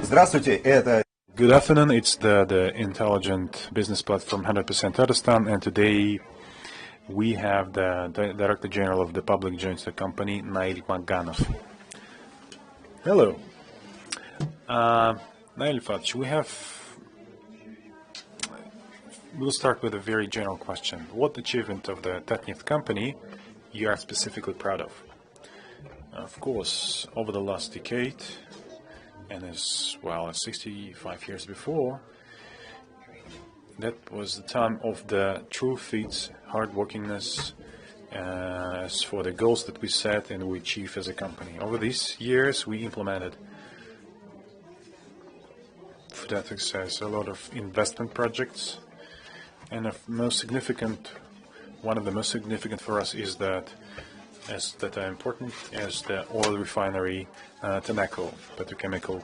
Здравствуйте, это Good afternoon, it's the intelligent business platform 100% Tatarstan, and today we have the Director General of the Public Joint Company, Nail Maganov. Hello. Nail Fadj, we'll start with a very general question. What achievement of the Tatneft company you are specifically proud of? Of course, over the last decade, and as well as 65 years before, that was the time of the true feats, hard-workingness, as for the goals that we set and we achieve as a company. Over these years, we implemented for that success a lot of investment projects, and one of the most significant for us is that are important as the oil refinery Tanaco petrochemical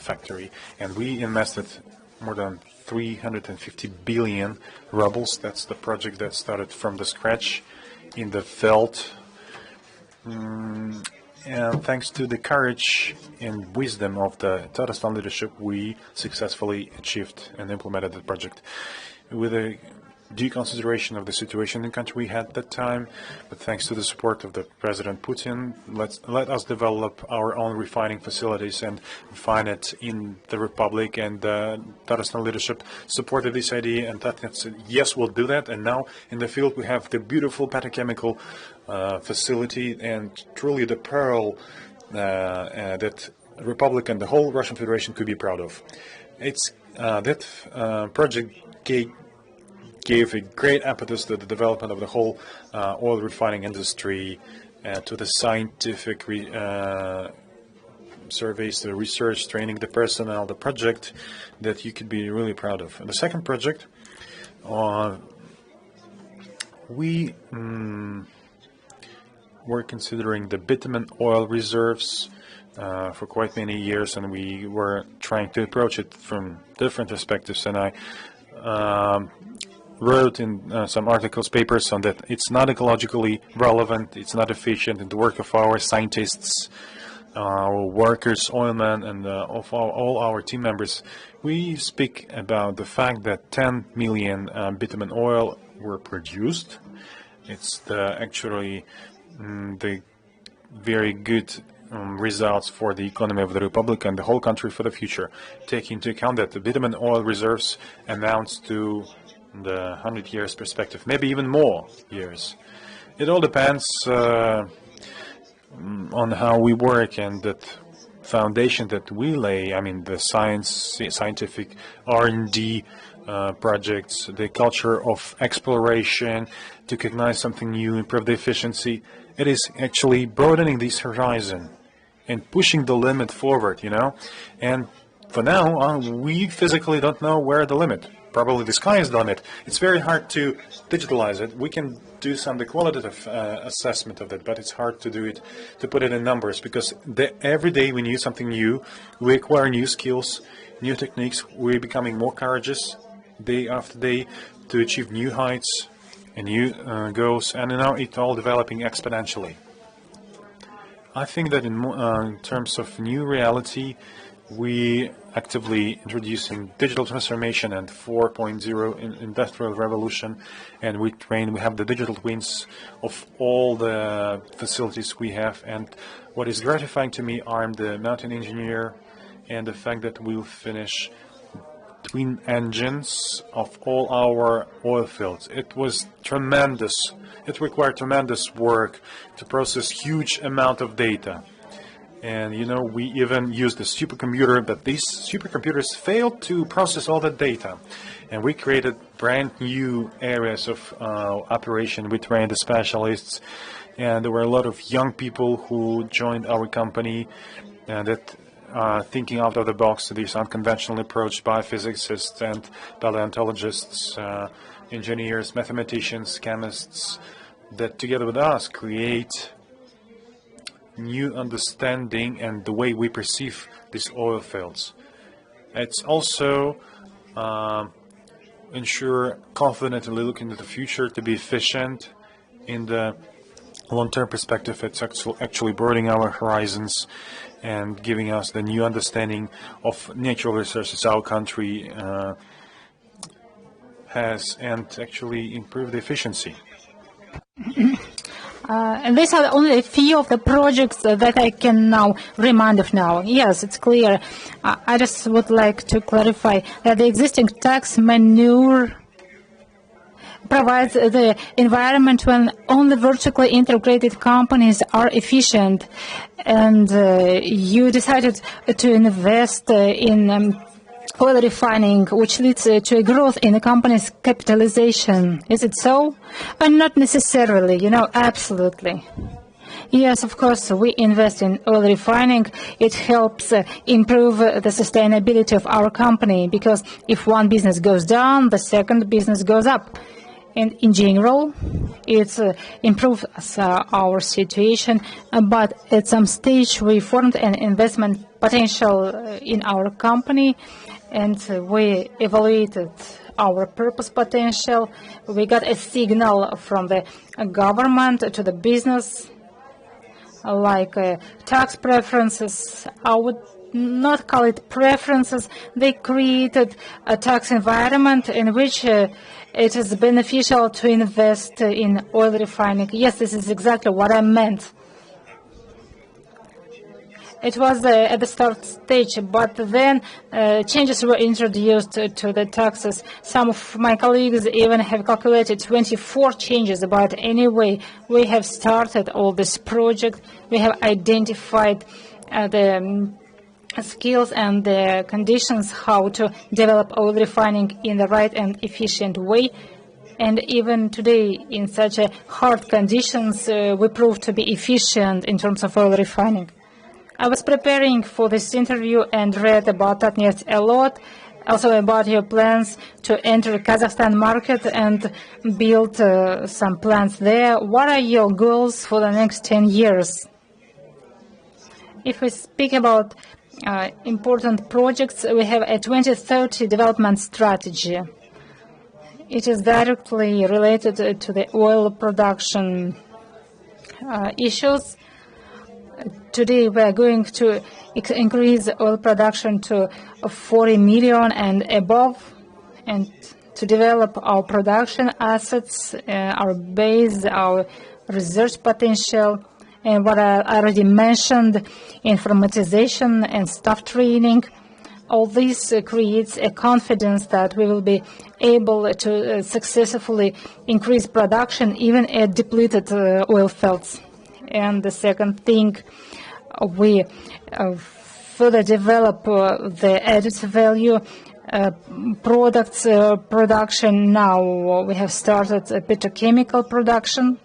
factory, and we invested more than 350 billion rubles. That's the project that started from the scratch in the field, and thanks to the courage and wisdom of the Tatarstan leadership, we successfully achieved and implemented the project with a due consideration of the situation in the country we had at that time, but thanks to the support of the President Putin, let us develop our own refining facilities and refine it in the Republic, and the Tatarstan leadership supported this idea, and Tatneft said, yes, we'll do that, and now in the field we have the beautiful petrochemical facility, and truly the pearl that the Republic and the whole Russian Federation could be proud of. That project gave a great impetus to the development of the whole oil refining industry, to the scientific surveys, the research, training the personnel, the project that you could be really proud of. And the second project, we were considering the bitumen oil reserves for quite many years, and we were trying to approach it from different perspectives, and I wrote in some articles, papers on that it's not ecologically relevant, it's not efficient in the work of our scientists, our workers, oilmen, and of all our team members. We speak about the fact that 10 million bitumen oil were produced. It's actually the very good results for the economy of the Republic and the whole country for the future, taking into account that the bitumen oil reserves amounts to the 100 years perspective, maybe even more years. It all depends on how we work and that foundation that we lay. I mean, the scientific R&D projects, the culture of exploration to recognize something new, improve the efficiency. It is actually broadening this horizon and pushing the limit forward, And for now, we physically don't know where the limit. Probably the sky is the limit. It's very hard to digitalize it. We can do some qualitative assessment of it, but it's hard to do it, to put it in numbers, because every day we need something new. We acquire new skills, new techniques. We're becoming more courageous day after day to achieve new heights and new goals, and now it's all developing exponentially. I think that in terms of new reality, we actively introducing digital transformation and 4.0 industrial revolution, and we have the digital twins of all the facilities we have. And what is gratifying to me, I'm the mountain engineer, and the fact that we'll finish twin engines of all our oil fields. It was tremendous. It required tremendous work to process huge amount of data. And we even used a supercomputer, but these supercomputers failed to process all that data. And we created brand new areas of operation. We trained the specialists, and there were a lot of young people who joined our company that are thinking out of the box, this unconventional approach by physicists and paleontologists, engineers, mathematicians, chemists, that together with us create new understanding and the way we perceive these oil fields. It's also ensure confidently looking at the future to be efficient in the long-term perspective. It's actually broadening our horizons and giving us the new understanding of natural resources our country has, and actually improve the efficiency. And these are only a few of the projects that I can now remind of now. Yes, it's clear. I just would like to clarify that the existing tax manure provides the environment when only vertically integrated companies are efficient. And you decided to invest in oil refining, which leads to a growth in the company's capitalization. Is it so? But not necessarily, absolutely. Yes, of course, we invest in oil refining. It helps improve the sustainability of our company, because if one business goes down, the second business goes up. And in general, it improves our situation, but at some stage we formed an investment potential in our company, and we evaluated our purpose potential. We got a signal from the government to the business, like tax preferences. I would not call it preferences. They created a tax environment in which it is beneficial to invest in oil refining. Yes, this is exactly what I meant. It was at the start stage, but then changes were introduced to the taxes. Some of my colleagues even have calculated 24 changes, but anyway, we have started all this project. We have identified the skills and the conditions how to develop oil refining in the right and efficient way. And even today, in such hard conditions, we prove to be efficient in terms of oil refining. I was preparing for this interview and read about Tatneft a lot, also about your plans to enter Kazakhstan market and build some plants there. What are your goals for the next 10 years? If we speak about important projects, we have a 2030 development strategy. It is directly related to the oil production issues. Today we are going to increase oil production to 40 million and above, and to develop our production assets, our base, our research potential, and what I already mentioned, informatization and staff training. All this creates a confidence that we will be able to successfully increase production even at depleted oil fields. And the second thing, we further develop the added value products production. Now we have started petrochemical production,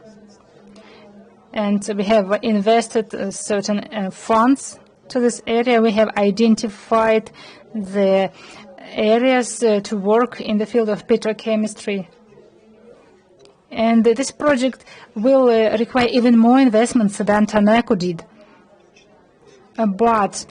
and we have invested certain funds to this area. We have identified the areas to work in the field of petrochemistry. And this project will require even more investments than Taneco did. But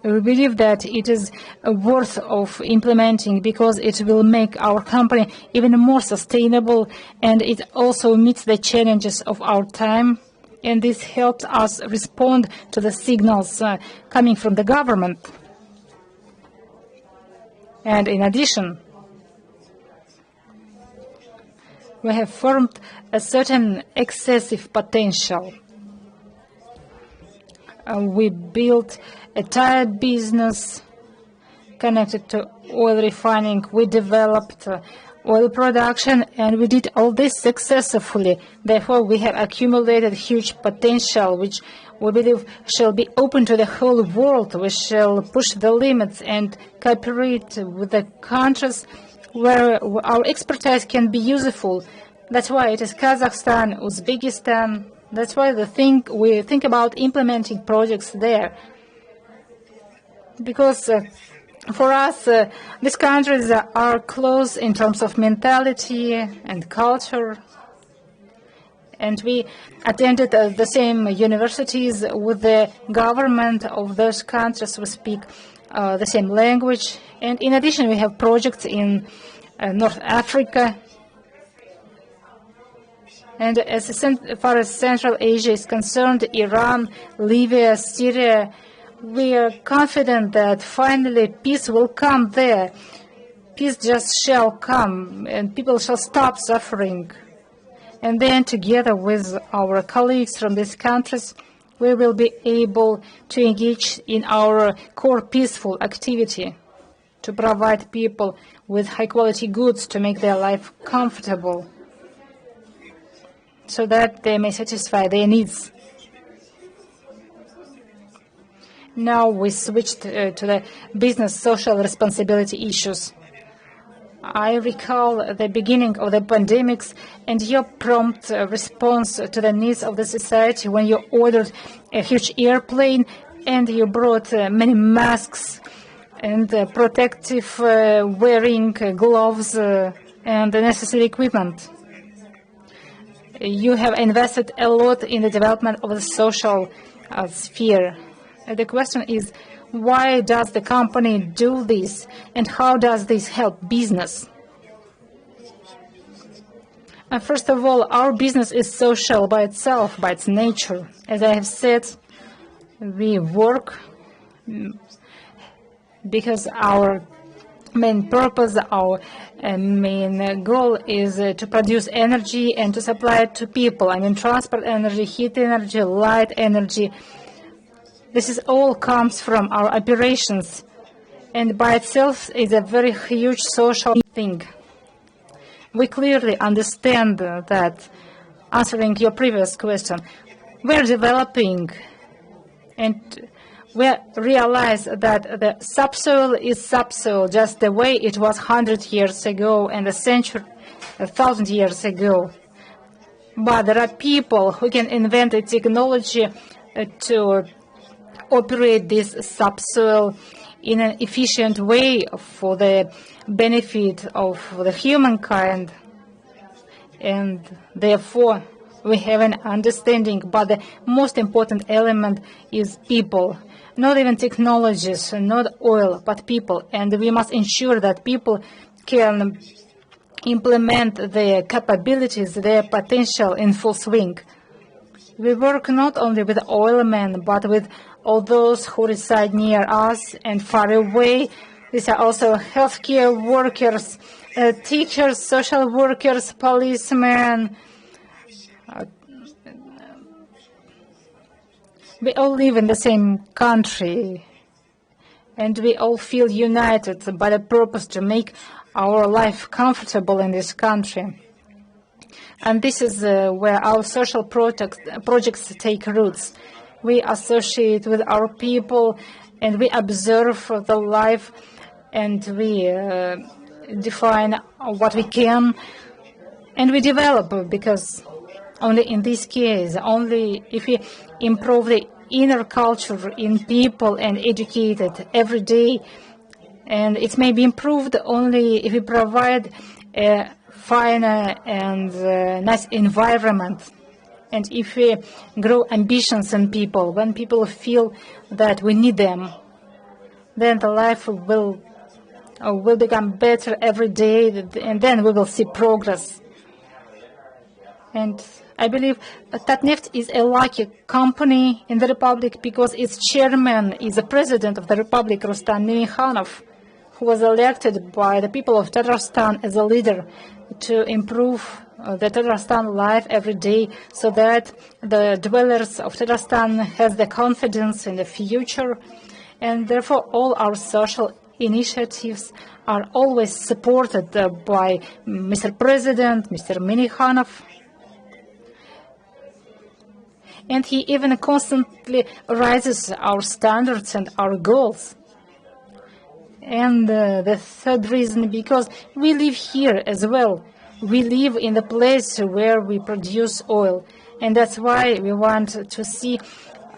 we believe that it is worth of implementing, because it will make our company even more sustainable, and it also meets the challenges of our time. And this helps us respond to the signals coming from the government. And in addition, we have formed a certain excessive potential. We built a tire business connected to oil refining. We developed oil production, and we did all this successfully. Therefore, we have accumulated huge potential, which we believe shall be open to the whole world. We shall push the limits and cooperate with the countries where our expertise can be useful. That's why it is Kazakhstan, Uzbekistan. That's why we think about implementing projects there. Because for us, these countries are close in terms of mentality and culture. And we attended the same universities with the government of those countries. We speak the same language. And in addition, we have projects in North Africa. And as far as Central Asia is concerned, Iran, Libya, Syria, We are confident that finally peace will come there. Peace just shall come, and people shall stop suffering. And then, together with our colleagues from these countries, we will be able to engage in our core peaceful activity, to provide people with high-quality goods to make their life comfortable, so that they may satisfy their needs. Now we switched to the business social responsibility issues. I recall the beginning of the pandemics and your prompt response to the needs of the society when you ordered a huge airplane and you brought many masks and protective wearing gloves and the necessary equipment. You have invested a lot in the development of the social sphere. The question is, why does the company do this, and how does this help business? First of all, our business is social by itself, by its nature. As I have said, we work because our main purpose, our main goal is to produce energy and to supply it to people. I mean, transport energy, heat energy, light energy. This is all comes from our operations, and by itself is a very huge social thing. We clearly understand that, answering your previous question, we're developing and we realize that the subsoil is subsoil just the way it was 100 years ago and 1,000 years ago. But there are people who can invent a technology to operate this subsoil in an efficient way for the benefit of the humankind, and therefore we have an understanding. But the most important element is people, not even technologies, not oil, but people, and we must ensure that people can implement their capabilities, their potential in full swing. We work not only with oilmen, but with all those who reside near us and far away. These are also healthcare workers, teachers, social workers, policemen. We all live in the same country, and we all feel united by the purpose to make our life comfortable in this country. And this is where our social projects take roots. We associate with our people, and we observe the life, and we define what we can, and we develop, because only in this case, only if we improve the inner culture in people and educate it every day, and it may be improved only if we provide a fine and nice environment. And if we grow ambitions in people, when people feel that we need them, then the life will become better every day, and then we will see progress. And I believe Tatneft is a lucky company in the Republic because its chairman is the president of the Republic, Nail Maganov, who was elected by the people of Tatarstan as a leader to improve the Tatarstan life every day, so that the dwellers of Tatarstan has the confidence in the future, and therefore all our social initiatives are always supported by Mr. President, Mr. Maganov. And he even constantly raises our standards and our goals. And the third reason, because we live here as well. We live in the place where we produce oil. And that's why we want to see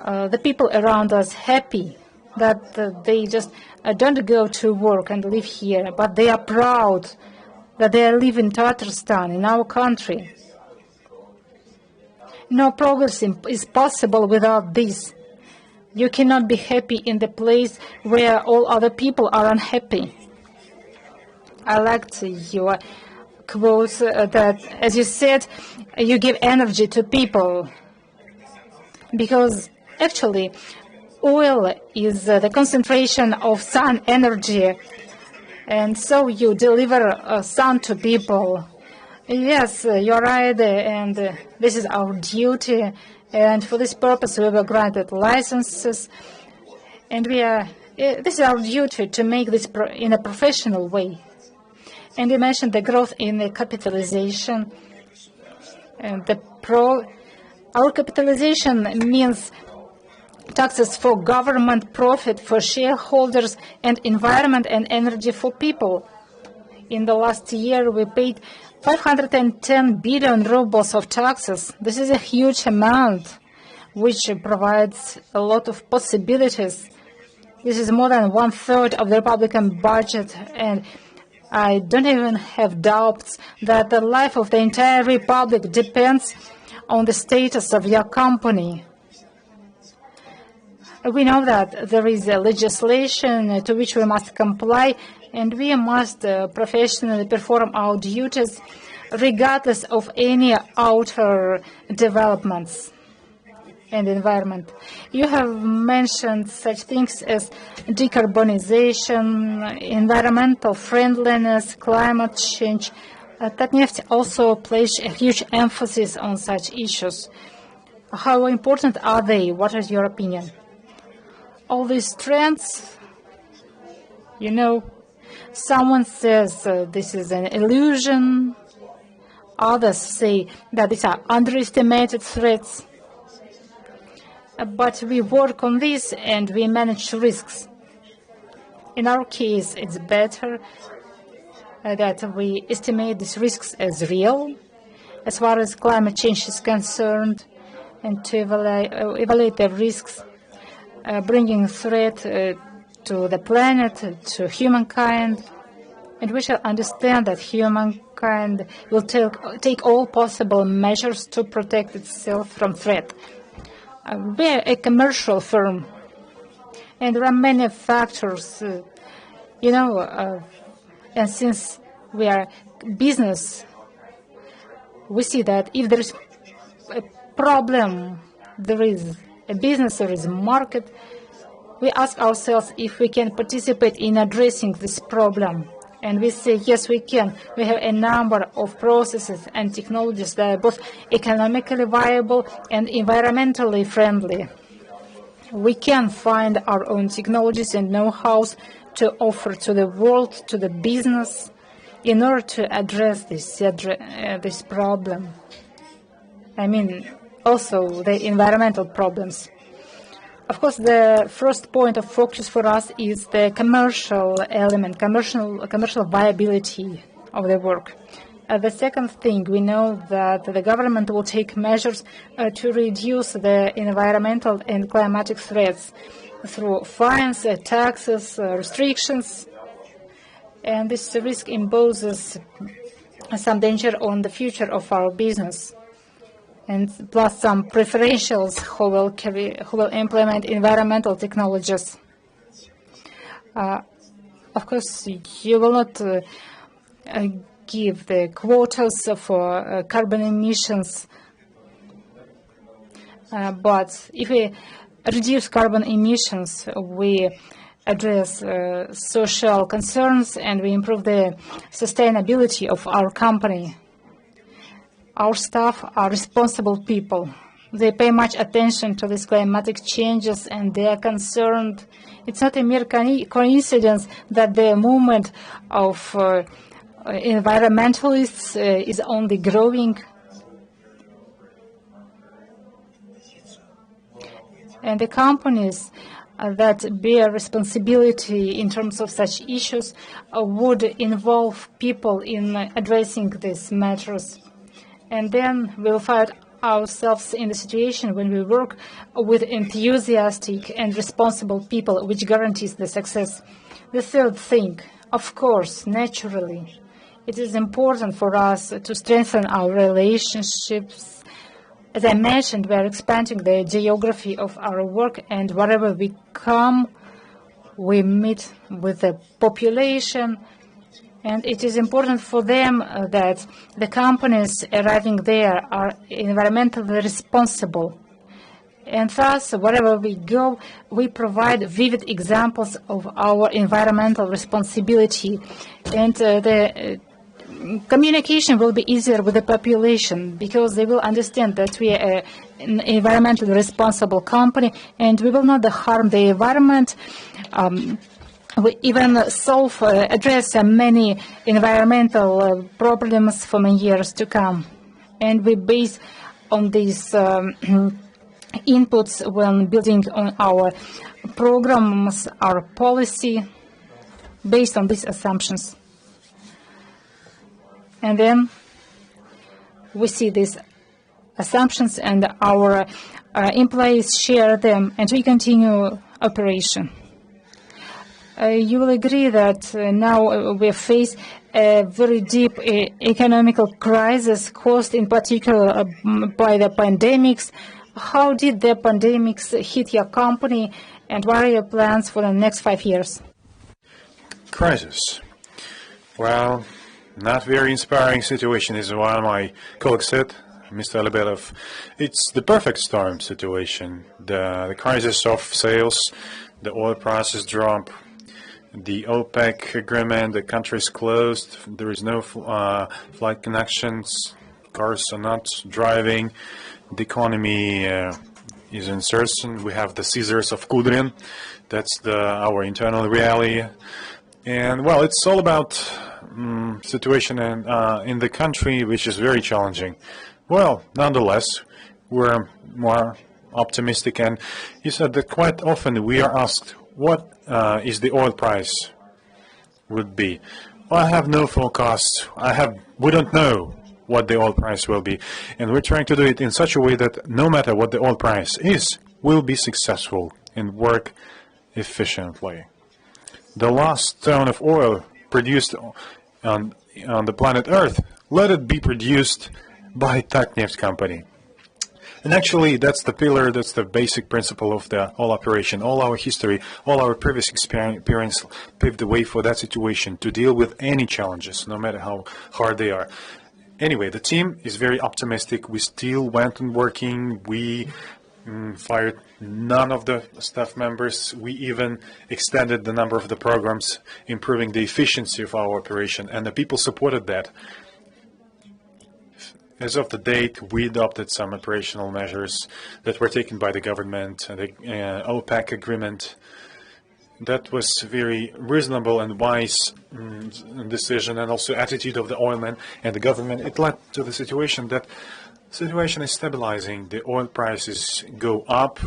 the people around us happy, that they just don't go to work and live here, but they are proud that they live in Tatarstan, in our country. No progress is possible without this. You cannot be happy in the place where all other people are unhappy. I liked your quote that, as you said, you give energy to people. Because actually, oil is the concentration of sun energy, and so you deliver sun to people. Yes, you're right, and this is our duty, and for this purpose we were granted licenses, and this is our duty to make this in a professional way. And you mentioned the growth in the capitalization, and our capitalization means taxes for government, profit for shareholders, and environment and energy for people. In the last year, we paid 510 billion rubles of taxes. This is a huge amount, which provides a lot of possibilities. This is more than 1/3 of the Republican budget, and I don't even have doubts that the life of the entire Republic depends on the status of your company. We know that there is a legislation to which we must comply, and we must professionally perform our duties regardless of any outer developments and environment. You have mentioned such things as decarbonization, environmental friendliness, climate change. Tatneft also places a huge emphasis on such issues. How important are they? What is your opinion? All these trends, someone says this is an illusion. Others say that these are underestimated threats. But we work on this and we manage risks. In our case, it's better that we estimate these risks as real, as far as climate change is concerned, and to evaluate the risks bringing threat to the planet, to humankind. And we shall understand that humankind will take all possible measures to protect itself from threat. We are a commercial firm, and there are many factors, and since we are business, we see that if there is a problem, there is a business, there is a market, we ask ourselves if we can participate in addressing this problem. And we say, yes, we can. We have a number of processes and technologies that are both economically viable and environmentally friendly. We can find our own technologies and know-hows to offer to the world, to the business, in order to address this problem. I mean, also the environmental problems. Of course, the first point of focus for us is the commercial element, commercial viability of the work. The second thing, we know that the government will take measures to reduce the environmental and climatic threats through fines, taxes, restrictions, and this risk imposes some danger on the future of our business. And plus some preferentials who will implement environmental technologies. Of course, you will not give the quotas for carbon emissions, but if we reduce carbon emissions, we address social concerns and we improve the sustainability of our company. Our staff are responsible people. They pay much attention to these climatic changes and they are concerned. It's not a mere coincidence that the movement of environmentalists is only growing. And the companies that bear responsibility in terms of such issues would involve people in addressing these matters. And then we'll find ourselves in the situation when we work with enthusiastic and responsible people, which guarantees the success. The third thing, of course, naturally, it is important for us to strengthen our relationships. As I mentioned, we are expanding the geography of our work, and wherever we come, we meet with the population. And it is important for them that the companies arriving there are environmentally responsible. And thus, wherever we go, we provide vivid examples of our environmental responsibility. And the communication will be easier with the population because they will understand that we are an environmentally responsible company and we will not harm the environment. We even address many environmental problems for many years to come. And we base on these inputs when building on our programs, our policy, based on these assumptions. And then we see these assumptions and our employees share them and we continue operation. You will agree that now we face a very deep economical crisis caused in particular by the pandemics. How did the pandemics hit your company and what are your plans for the next 5 years? Crisis. Well, not very inspiring situation is what my colleague said, Mr. Lebedov. It's the perfect storm situation. The crisis of sales, the oil prices drop, the OPEC agreement, the country is closed, there is no flight connections, cars are not driving, the economy is uncertain. We have the scissors of Kudrin, that's our internal reality. And well, it's all about situation in the country, which is very challenging. Well, nonetheless, we're more optimistic, and you said that quite often we are asked, what is the oil price would be? Well, I have no forecast. We don't know what the oil price will be, and we're trying to do it in such a way that no matter what the oil price is, we'll be successful and work efficiently. The last ton of oil produced on the planet Earth, let it be produced by Tatneft company. And actually, that's the pillar, that's the basic principle of the whole operation. All our history, all our previous experience paved the way for that situation to deal with any challenges, no matter how hard they are. Anyway, the team is very optimistic. We still went on working. We fired none of the staff members. We even extended the number of the programs, improving the efficiency of our operation, and the people supported that. As of the date, we adopted some operational measures that were taken by the government, the OPEC agreement. That was very reasonable and wise decision, and also attitude of the oilmen and the government. It led to the situation that situation is stabilizing. The oil prices go up,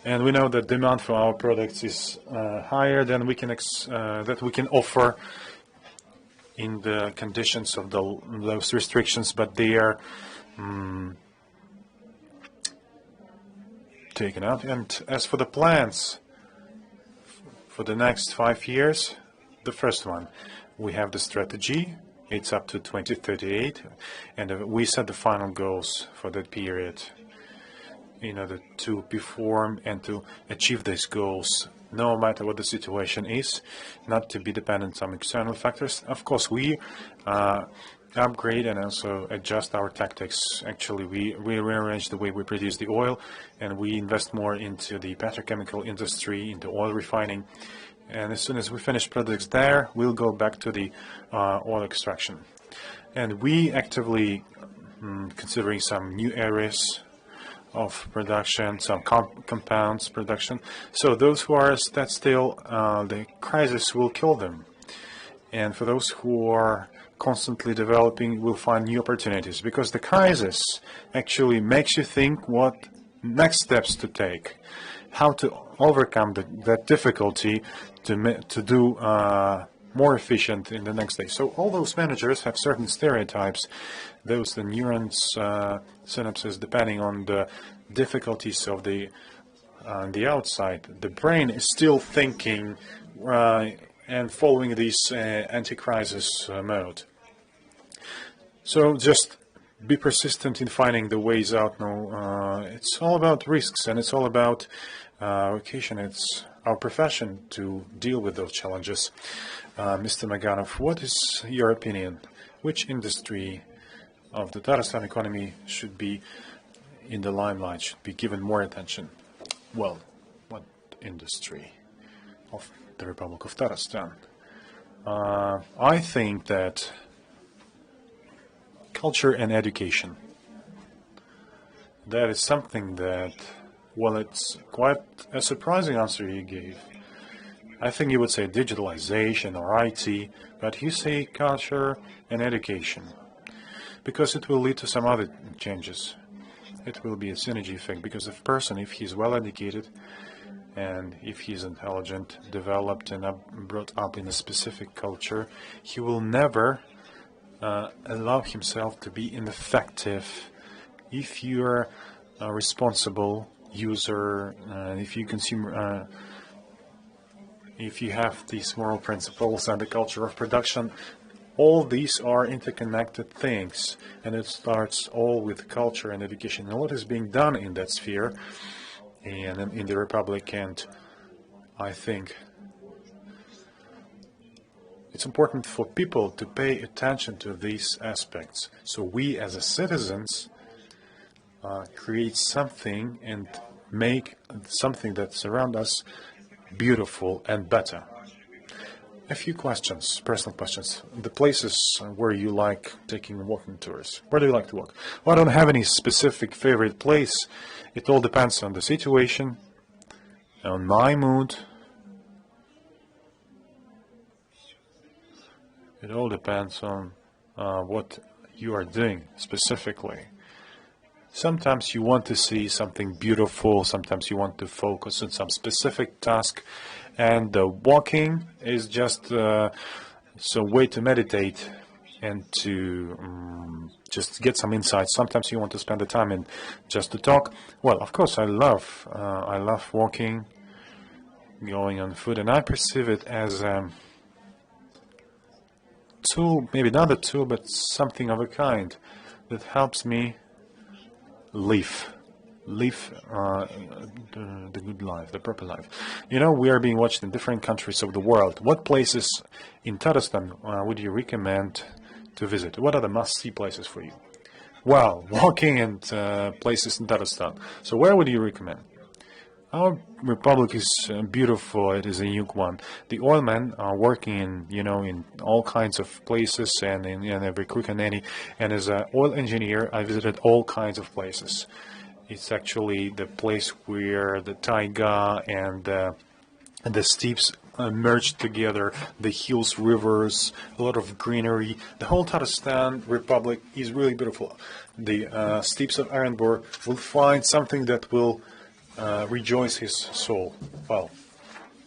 and we know that demand for our products is higher than we can offer in the conditions of those restrictions, but they are taken out. And as for the plans for the next 5 years, the first one, we have the strategy. It's up to 2038, and we set the final goals for that period in order to perform and to achieve these goals, no matter what the situation is, not to be dependent on external factors. Of course, we upgrade and also adjust our tactics. Actually, we rearrange the way we produce the oil, and we invest more into the petrochemical industry, into oil refining. And as soon as we finish projects there, we'll go back to the oil extraction. And we actively considering some new areas of production, some compounds production. So those who are that still, the crisis will kill them. And for those who are constantly developing, will find new opportunities, because the crisis actually makes you think what next steps to take, how to overcome that difficulty to do more efficient in the next day. So all those managers have certain stereotypes, those the neurons synapses, depending on the difficulties of the outside. The brain is still thinking and following this anti-crisis mode. So just be persistent in finding the ways out. No, it's all about risks, and it's all about vocation. It's our profession to deal with those challenges. Mr. Maganov, what is your opinion? Which industry of the Tatarstan economy should be in the limelight, should be given more attention. Well, what industry of the Republic of Tatarstan? I think that culture and education. That is something that, well, it's quite a surprising answer you gave. I think you would say digitalization or IT, but you say culture and education, because it will lead to some other changes. It will be a synergy effect, because if person, if he's well educated, and if he's intelligent, developed and brought up in a specific culture, he will never allow himself to be ineffective if you're a responsible user, if you consume, if you have these moral principles and the culture of production. All these are interconnected things, and it starts all with culture and education. And what is being done in that sphere and in the Republic, and I think it's important for people to pay attention to these aspects. So we as a citizens create something and make something that surrounds us beautiful and better. A few questions, personal questions. The places where you like taking walking tours. Where do you like to walk? Well, I don't have any specific favorite place. It all depends on the situation, on my mood. It all depends on what you are doing specifically. Sometimes you want to see something beautiful, sometimes you want to focus on some specific task, and walking is just a way to meditate and to just get some insights. Sometimes you want to spend the time and just to talk. Well, of course, I love walking, going on foot, and I perceive it as a tool, maybe not a tool, but something of a kind that helps me live the good life, the proper life. You know, we are being watched in different countries of the world. What places in Tatarstan would you recommend to visit? What are the must-see places for you? Well, walking and places in Tatarstan. So where would you recommend? Our republic is beautiful. It is a unique one. The oilmen are working in, in all kinds of places and in every crook and any. And as an oil engineer, I visited all kinds of places. It's actually the place where the taiga and the steppes merged together, the hills, rivers, a lot of greenery. The whole Tatarstan Republic is really beautiful. The steppes of Orenburg will find something that will rejoice his soul. Well,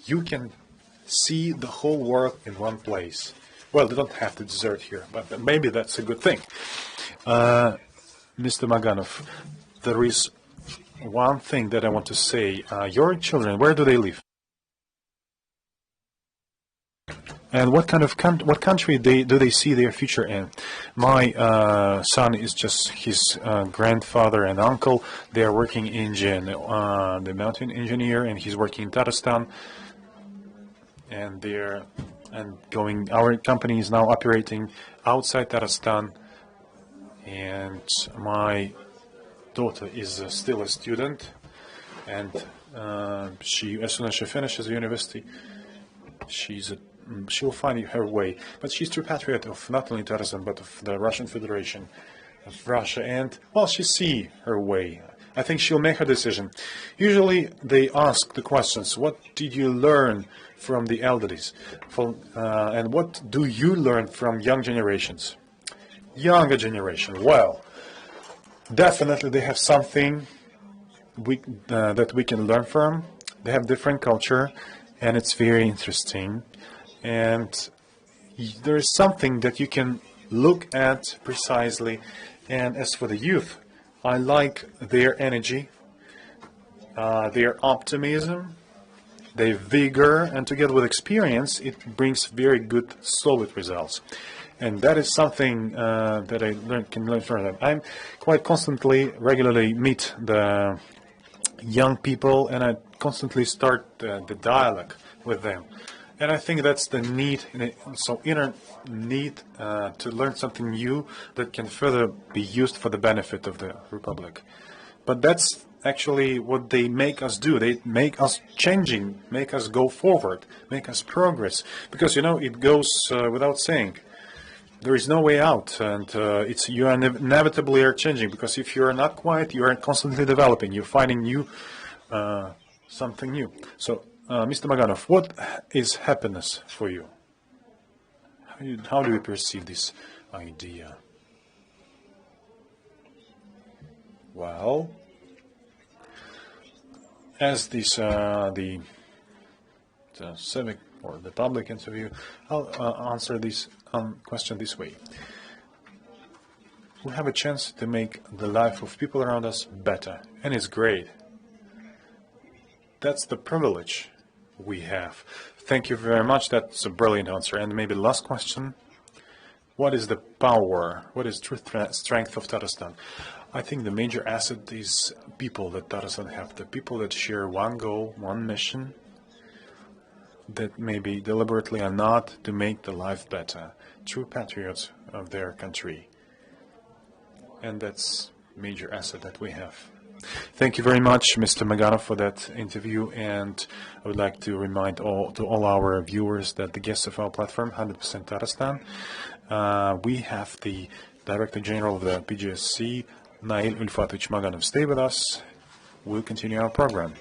you can see the whole world in one place. Well, they don't have to desert here, but maybe that's a good thing. Mr. Maganov, there is one thing that I want to say. Your children, where do they live? And what kind of what country do they see their future in? My son is just his grandfather and uncle. They are working in the mountain engineer, and he's working in Tatarstan. And our company is now operating outside Tatarstan. And my daughter is still a student, and as soon as she finishes university, she will find her way. But she's true patriot of not only Tatarstan, but of the Russian Federation, of Russia, and, well, she see her way. I think she'll make her decision. Usually they ask the questions, what did you learn from the elders? And what do you learn from young generations? Younger generation, well, definitely they have something that we can learn from. They have different culture, and it's very interesting. And there is something that you can look at precisely. And as for the youth, I like their energy, their optimism, their vigor, and together with experience, it brings very good, solid results. And that is something that I can learn from them. I'm quite regularly meet the young people, and I constantly start the dialogue with them. And I think that's the inner need to learn something new that can further be used for the benefit of the Republic. But that's actually what they make us do. They make us changing, make us go forward, make us progress. Because, it goes without saying. There is no way out, and you are inevitably are changing, because if you are not quiet, you are constantly developing, you're finding new, something new. So, Mr. Maganov, what is happiness for you? How do you perceive this idea? Well, as this the civic or the public interview, I'll answer this question this way. We have a chance to make the life of people around us better, and it's great. That's the privilege we have. Thank you very much. That's a brilliant answer. And maybe the last question. What is the power? What is true strength of Tatarstan? I think the major asset is people that Tatarstan have. The people that share one goal, one mission, that maybe deliberately are not to make the life better. True patriots of their country. And that's major asset that we have. Thank you very much, Mr. Maganov, for that interview, and I would like to remind all our viewers that the guests of our platform, 100% Tatarstan, we have the Director General of the PGSC, Nail Maganov. Stay with us. We'll continue our program.